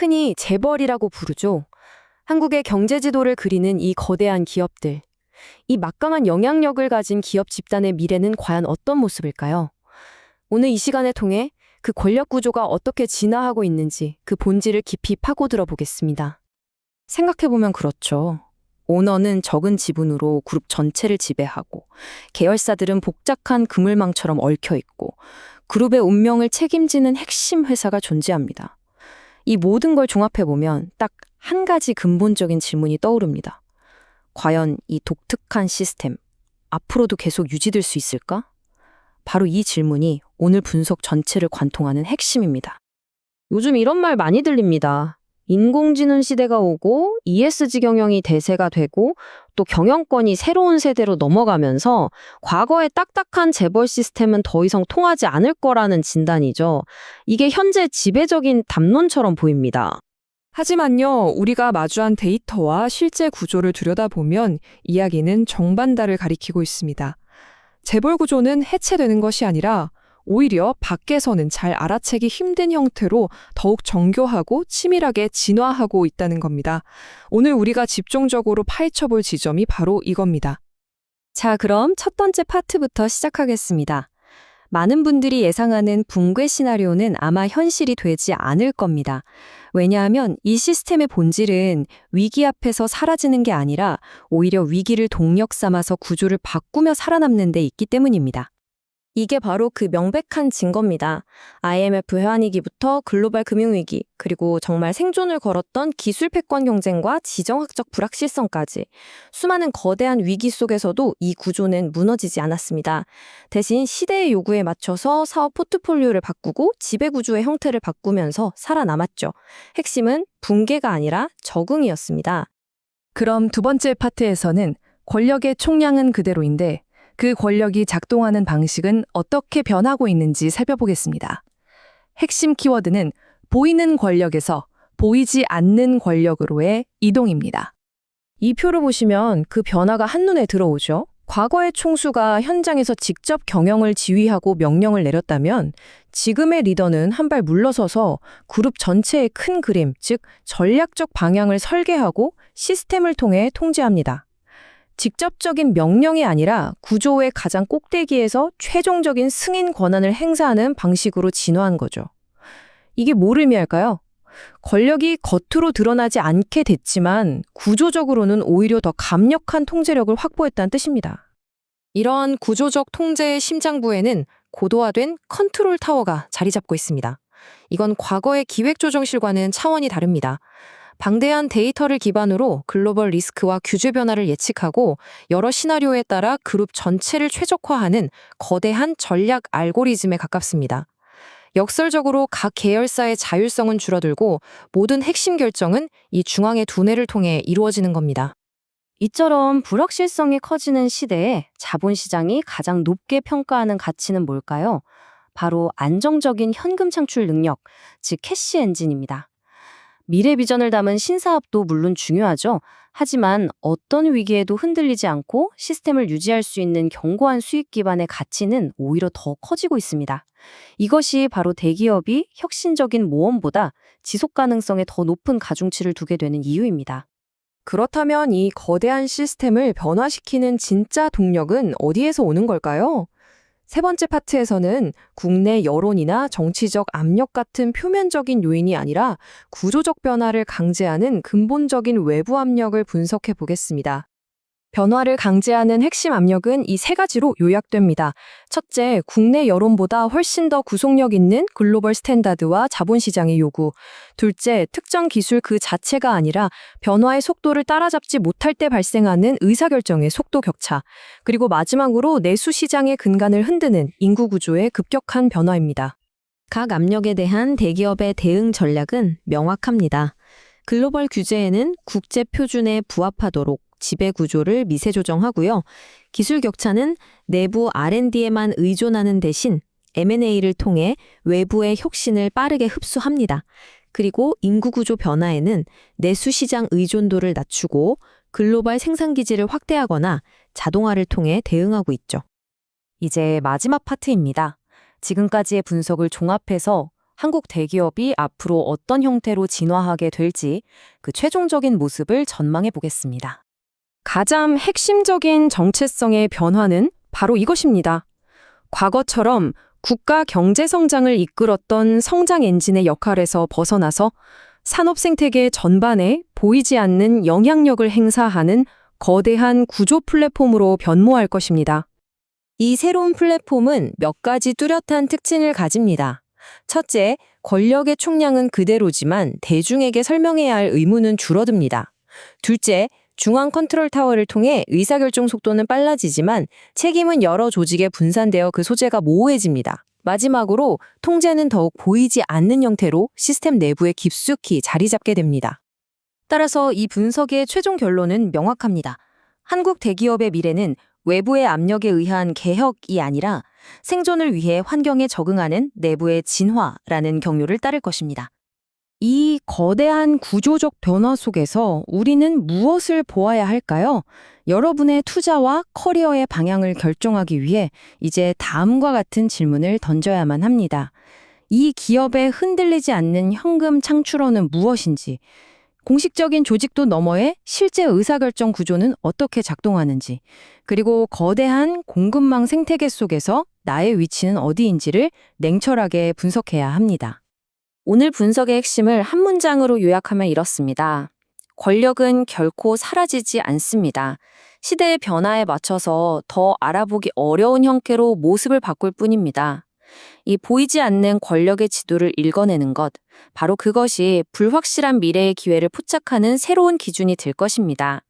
흔히 재벌이라고 부르죠. 한국의 경제 지도를 그리는 이 거대한 기업들. 이 막강한 영향력을 가진 기업 집단의 미래는 과연 어떤 모습일까요? 오늘 이 시간을 통해 그 권력 구조가 어떻게 진화하고 있는지 그 본질을 깊이 파고들어 보겠습니다. 생각해보면 그렇죠. 오너는 적은 지분으로 그룹 전체를 지배하고, 계열사들은 복잡한 그물망처럼 얽혀있고, 그룹의 운명을 책임지는 핵심 회사가 존재합니다. 이 모든 걸 종합해보면 딱 한 가지 근본적인 질문이 떠오릅니다. 과연 이 독특한 시스템, 앞으로도 계속 유지될 수 있을까? 바로 이 질문이 오늘 분석 전체를 관통하는 핵심입니다. 요즘 이런 말 많이 들립니다. 인공지능 시대가 오고 ESG 경영이 대세가 되고 또 경영권이 새로운 세대로 넘어가면서 과거의 딱딱한 재벌 시스템은 더 이상 통하지 않을 거라는 진단이죠. 이게 현재 지배적인 담론처럼 보입니다. 하지만요, 우리가 마주한 데이터와 실제 구조를 들여다보면 이야기는 정반대를 가리키고 있습니다. 재벌 구조는 해체되는 것이 아니라 오히려 밖에서는 잘 알아채기 힘든 형태로 더욱 정교하고 치밀하게 진화하고 있다는 겁니다. 오늘 우리가 집중적으로 파헤쳐볼 지점이 바로 이겁니다. 자, 그럼 첫 번째 파트부터 시작하겠습니다. 많은 분들이 예상하는 붕괴 시나리오는 아마 현실이 되지 않을 겁니다. 왜냐하면 이 시스템의 본질은 위기 앞에서 사라지는 게 아니라 오히려 위기를 동력 삼아서 구조를 바꾸며 살아남는 데 있기 때문입니다. 이게 바로 그 명백한 증거입니다. IMF 회환위기부터 글로벌 금융위기, 그리고 정말 생존을 걸었던 기술 패권 경쟁과 지정학적 불확실성까지 수많은 거대한 위기 속에서도 이 구조는 무너지지 않았습니다. 대신 시대의 요구에 맞춰서 사업 포트폴리오를 바꾸고 지배구조의 형태를 바꾸면서 살아남았죠. 핵심은 붕괴가 아니라 적응이었습니다. 그럼 두 번째 파트에서는 권력의 총량은 그대로인데 그 권력이 작동하는 방식은 어떻게 변하고 있는지 살펴보겠습니다. 핵심 키워드는 보이는 권력에서 보이지 않는 권력으로의 이동입니다. 이 표를 보시면 그 변화가 한눈에 들어오죠. 과거의 총수가 현장에서 직접 경영을 지휘하고 명령을 내렸다면 지금의 리더는 한 발 물러서서 그룹 전체의 큰 그림, 즉 전략적 방향을 설계하고 시스템을 통해 통제합니다. 직접적인 명령이 아니라 구조의 가장 꼭대기에서 최종적인 승인 권한을 행사하는 방식으로 진화한 거죠. 이게 뭘 의미할까요? 권력이 겉으로 드러나지 않게 됐지만 구조적으로는 오히려 더 강력한 통제력을 확보했다는 뜻입니다. 이런 구조적 통제의 심장부에는 고도화된 컨트롤 타워가 자리 잡고 있습니다. 이건 과거의 기획조정실과는 차원이 다릅니다. 방대한 데이터를 기반으로 글로벌 리스크와 규제 변화를 예측하고 여러 시나리오에 따라 그룹 전체를 최적화하는 거대한 전략 알고리즘에 가깝습니다. 역설적으로 각 계열사의 자율성은 줄어들고 모든 핵심 결정은 이 중앙의 두뇌를 통해 이루어지는 겁니다. 이처럼 불확실성이 커지는 시대에 자본시장이 가장 높게 평가하는 가치는 뭘까요? 바로 안정적인 현금 창출 능력, 즉 캐시 엔진입니다. 미래 비전을 담은 신사업도 물론 중요하죠. 하지만 어떤 위기에도 흔들리지 않고 시스템을 유지할 수 있는 견고한 수익 기반의 가치는 오히려 더 커지고 있습니다. 이것이 바로 대기업이 혁신적인 모험보다 지속 가능성에 더 높은 가중치를 두게 되는 이유입니다. 그렇다면 이 거대한 시스템을 변화시키는 진짜 동력은 어디에서 오는 걸까요? 세 번째 파트에서는 국내 여론이나 정치적 압력 같은 표면적인 요인이 아니라 구조적 변화를 강제하는 근본적인 외부 압력을 분석해 보겠습니다. 변화를 강제하는 핵심 압력은 이 세 가지로 요약됩니다. 첫째, 국내 여론보다 훨씬 더 구속력 있는 글로벌 스탠다드와 자본시장의 요구. 둘째, 특정 기술 그 자체가 아니라 변화의 속도를 따라잡지 못할 때 발생하는 의사결정의 속도 격차. 그리고 마지막으로 내수 시장의 근간을 흔드는 인구 구조의 급격한 변화입니다. 각 압력에 대한 대기업의 대응 전략은 명확합니다. 글로벌 규제에는 국제 표준에 부합하도록 지배 구조를 미세 조정하고요. 기술 격차는 내부 R&D에만 의존하는 대신 M&A를 통해 외부의 혁신을 빠르게 흡수합니다. 그리고 인구 구조 변화에는 내수 시장 의존도를 낮추고 글로벌 생산 기지를 확대하거나 자동화를 통해 대응하고 있죠. 이제 마지막 파트입니다. 지금까지의 분석을 종합해서 한국 대기업이 앞으로 어떤 형태로 진화하게 될지 그 최종적인 모습을 전망해 보겠습니다. 가장 핵심적인 정체성의 변화는 바로 이것입니다. 과거처럼 국가 경제 성장을 이끌었던 성장 엔진의 역할에서 벗어나서 산업 생태계 전반에 보이지 않는 영향력을 행사하는 거대한 구조 플랫폼으로 변모할 것입니다. 이 새로운 플랫폼은 몇 가지 뚜렷한 특징을 가집니다. 첫째, 권력의 총량은 그대로지만 대중에게 설명해야 할 의무는 줄어듭니다. 둘째, 중앙 컨트롤 타워를 통해 의사결정 속도는 빨라지지만 책임은 여러 조직에 분산되어 그 소재가 모호해집니다. 마지막으로 통제는 더욱 보이지 않는 형태로 시스템 내부에 깊숙이 자리 잡게 됩니다. 따라서 이 분석의 최종 결론은 명확합니다. 한국 대기업의 미래는 외부의 압력에 의한 개혁이 아니라 생존을 위해 환경에 적응하는 내부의 진화라는 경로를 따를 것입니다. 이 거대한 구조적 변화 속에서 우리는 무엇을 보아야 할까요? 여러분의 투자와 커리어의 방향을 결정하기 위해 이제 다음과 같은 질문을 던져야만 합니다. 이 기업에 흔들리지 않는 현금 창출원은 무엇인지, 공식적인 조직도 너머의 실제 의사결정 구조는 어떻게 작동하는지, 그리고 거대한 공급망 생태계 속에서 나의 위치는 어디인지를 냉철하게 분석해야 합니다. 오늘 분석의 핵심을 한 문장으로 요약하면 이렇습니다. 권력은 결코 사라지지 않습니다. 시대의 변화에 맞춰서 더 알아보기 어려운 형태로 모습을 바꿀 뿐입니다. 이 보이지 않는 권력의 지도를 읽어내는 것, 바로 그것이 불확실한 미래의 기회를 포착하는 새로운 기준이 될 것입니다.